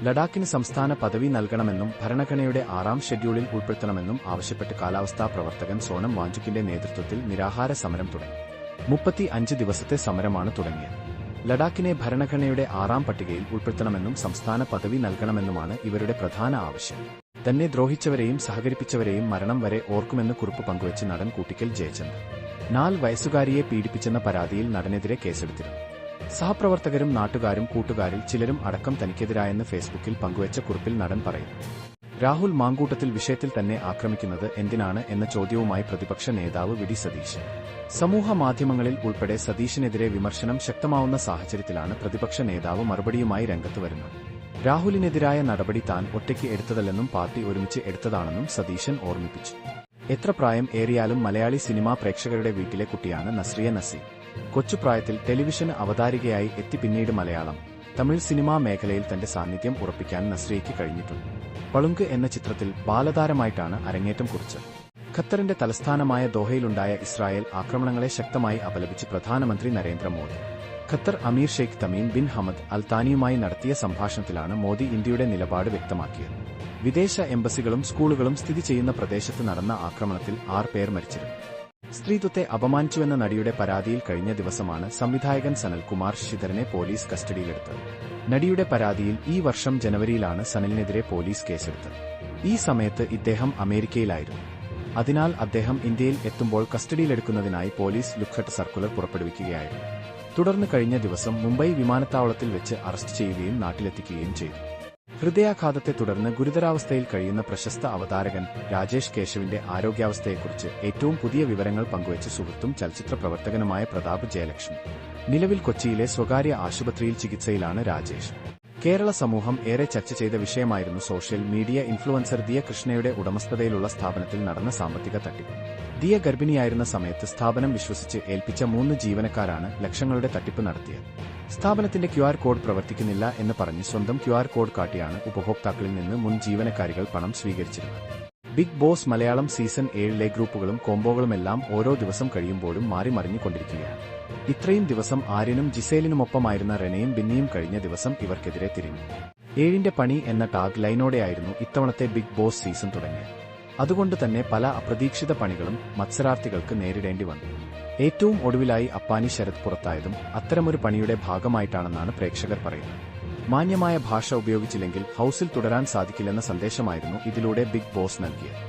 ലഡാക്കിന് സംസ്ഥാന പദവി നൽകണമെന്നും ഭരണഘടനയുടെ 6ാം ഷെഡ്യൂളിൽ ഉൾപ്പെടുത്തണമെന്നും ആവശ്യപ്പെട്ട് കാലാവസ്ഥാ പ്രവർത്തകൻ സോണം വാങ്ചുക്കിന്റെ നേതൃത്വത്തിൽ നിരാഹാര സമരം തുടങ്ങി. 35 ദിവസത്തെ സമരമാണ് തുടങ്ങിയത്. ലഡാക്കിനെ ഭരണഘടനയുടെ 6ാം പട്ടികയിൽ ഉൾപ്പെടുത്തണമെന്നും സംസ്ഥാന പദവി നൽകണമെന്നുമാണ് ഇവരുടെ പ്രധാന ആവശ്യം. തന്നെ ദ്രോഹിച്ചവരെയും സഹകരിപ്പിച്ചവരെയും മരണം വരെ ഓർക്കുമെന്ന് കുറിപ്പ് പങ്കുവച്ച് നടൻ കൂട്ടിക്കൽ ജയചന്ദ് 4 വയസ്സുകാരിയെ പീഡിപ്പിച്ചെന്ന പരാതിയിൽ നടനെതിരെ കേസെടുത്തിരുന്നു. സഹപ്രവർത്തകരും നാട്ടുകാരും കൂട്ടുകാരിൽ ചിലരും അടക്കം തനിക്കെതിരായെന്ന് ഫേസ്ബുക്കിൽ പങ്കുവച്ച കുറിപ്പിൽ നടൻ പറയുന്നു. രാഹുൽ മാങ്കൂട്ടത്തിൽ വിഷയത്തിൽ തന്നെ ആക്രമിക്കുന്നത് എന്തിനാണ് എന്ന ചോദ്യവുമായി പ്രതിപക്ഷ നേതാവ് വി.ഡി. സതീശൻ. സമൂഹ മാധ്യമങ്ങളിൽ ഉൾപ്പെടെ സതീശനെതിരെ വിമർശനം ശക്തമാവുന്ന സാഹചര്യത്തിലാണ് പ്രതിപക്ഷ നേതാവ് മറുപടിയുമായി രംഗത്ത് വരുന്നത്. രാഹുലിനെതിരായ നടപടി താൻ ഒറ്റയ്ക്ക് എടുത്തതല്ലെന്നും പാർട്ടി ഒരുമിച്ച് എടുത്തതാണെന്നും സതീശൻ ഓർമ്മിപ്പിച്ചു. എത്ര പ്രായം ഏറിയാലും മലയാളി സിനിമാ പ്രേക്ഷകരുടെ വീട്ടിലെ കുട്ടിയാണ് നസ്രിയ നസീം. കൊച്ചുപ്രായത്തിൽ ടെലിവിഷൻ അവതാരികയായി എത്തി പിന്നീട് മലയാളം, തമിഴ് സിനിമാ മേഖലയിൽ തന്റെ സാന്നിധ്യം ഉറപ്പിക്കാൻ നസ്രിയയ്ക്ക് കഴിഞ്ഞിട്ടുണ്ട്. പളുങ്ക് എന്ന ചിത്രത്തിൽ ബാലതാരമായിട്ടാണ് അരങ്ങേറ്റം കുറിച്ചത്. ഖത്തറിന്റെ തലസ്ഥാനമായ ദോഹയിലുണ്ടായ ഇസ്രായേൽ ആക്രമണങ്ങളെ ശക്തമായി അപലപിച്ച് പ്രധാനമന്ത്രി നരേന്ദ്രമോദി ഖത്തർ അമീർ Sheikh Tamim bin Hamad Al താനിയുമായി നടത്തിയ സംഭാഷണത്തിലാണ് മോദി ഇന്ത്യയുടെ നിലപാട് വ്യക്തമാക്കിയത്. വിദേശ എംബസികളും സ്കൂളുകളും സ്ഥിതി ചെയ്യുന്ന പ്രദേശത്ത് നടന്ന ആക്രമണത്തിൽ 6 പേർ മരിച്ചിരുന്നു. സ്ത്രീത്വത്തെ അപമാനിച്ചുവെന്ന നടിയുടെ പരാതിയിൽ കഴിഞ്ഞ ദിവസമാണ് സംവിധായകൻ സനൽകുമാർ ശശിധരനെ പോലീസ് കസ്റ്റഡിയിലെടുത്തത്. നടിയുടെ പരാതിയിൽ ഈ വർഷം ജനുവരിയിലാണ് സനലിനെതിരെ പോലീസ് കേസെടുത്തത്. ഈ സമയത്ത് ഇദ്ദേഹം അമേരിക്കയിലായിരുന്നു. അതിനാൽ അദ്ദേഹം ഇന്ത്യയിൽ എത്തുമ്പോൾ കസ്റ്റഡിയിലെടുക്കുന്നതിനായി പോലീസ് ലുക്ക്ഹട്ട് സർക്കുലർ പുറപ്പെടുവിക്കുകയായിരുന്നു. തുടർന്ന് കഴിഞ്ഞ ദിവസം മുംബൈ വിമാനത്താവളത്തിൽ വെച്ച് അറസ്റ്റ് ചെയ്യുകയും നാട്ടിലെത്തിക്കുകയും ചെയ്തു. ഹൃദയാഘാതത്തെ തുടർന്ന് ഗുരുതരാവസ്ഥയിൽ കഴിയുന്ന പ്രശസ്ത അവതാരകൻ രാജേഷ് കേശവിന്റെ ആരോഗ്യാവസ്ഥയെക്കുറിച്ച് ഏറ്റവും പുതിയ വിവരങ്ങൾ പങ്കുവച്ച് സുഹൃത്തും ചലച്ചിത്ര പ്രവർത്തകനുമായ പ്രതാപ് ജയലക്ഷ്മി. നിലവിൽ കൊച്ചിയിലെ സ്വകാര്യ ആശുപത്രിയിൽ ചികിത്സയിലാണ് രാജേഷ്. കേരള സമൂഹം ഏറെ ചർച്ച ചെയ്ത വിഷയമായിരുന്നു സോഷ്യൽ മീഡിയ ഇൻഫ്ലുവൻസർ ദിയ കൃഷ്ണയുടെ ഉടമസ്ഥതയിലുള്ള സ്ഥാപനത്തിൽ നടന്ന സാമ്പത്തിക തട്ടിപ്പ്. ദിയ ഗർഭിണിയായിരുന്ന സമയത്ത് സ്ഥാപനം വിശ്വസിച്ച് ഏൽപ്പിച്ച 3 ജീവനക്കാരാണ് ലക്ഷങ്ങളുടെ തട്ടിപ്പ് നടത്തിയത്. സ്ഥാപനത്തിന്റെ QR കോഡ് പ്രവർത്തിക്കുന്നില്ല എന്ന് പറഞ്ഞ് സ്വന്തം QR കോഡ് കാട്ടിയാണ് ഉപഭോക്താക്കളിൽ നിന്ന് മുൻ ജീവനക്കാരികൾ പണം സ്വീകരിച്ചിരുന്നത്. ബിഗ് ബോസ് മലയാളം സീസൺ 7ലെ ഗ്രൂപ്പുകളും കോംബോകളുമെല്ലാം ഓരോ ദിവസം കഴിയുമ്പോഴും മാറി മറിഞ്ഞുകൊണ്ടിരിക്കുകയാണ്. ഇത്രയും ദിവസം ആര്യനും ജിസേലിനുമൊപ്പമായിരുന്ന റെനയും ബിന്നിയും കഴിഞ്ഞ ദിവസം ഇവർക്കെതിരെ തിരിഞ്ഞു. 7ന്റെ പണി എന്ന ടാഗ് ലൈനോടെയായിരുന്നു ഇത്തവണത്തെ ബിഗ് ബോസ് സീസൺ തുടങ്ങിയത്. അതുകൊണ്ട് തന്നെ പല അപ്രതീക്ഷിത പണികളും മത്സരാർത്ഥികൾക്ക് നേരിടേണ്ടി വന്നു. ഏറ്റവും ഒടുവിലായി അപ്പാനി ശരത് പുറത്തായതും അത്തരമൊരു പണിയുടെ ഭാഗമായിട്ടാണെന്നാണ് പ്രേക്ഷകർ പറയുന്നത്. മാന്യമായ ഭാഷ ഉപയോഗിച്ചില്ലെങ്കിൽ ഹൌസിൽ തുടരാൻ സാധിക്കില്ലെന്ന സന്ദേശമായിരുന്നു ഇതിലൂടെ ബിഗ് ബോസ് നൽകിയത്.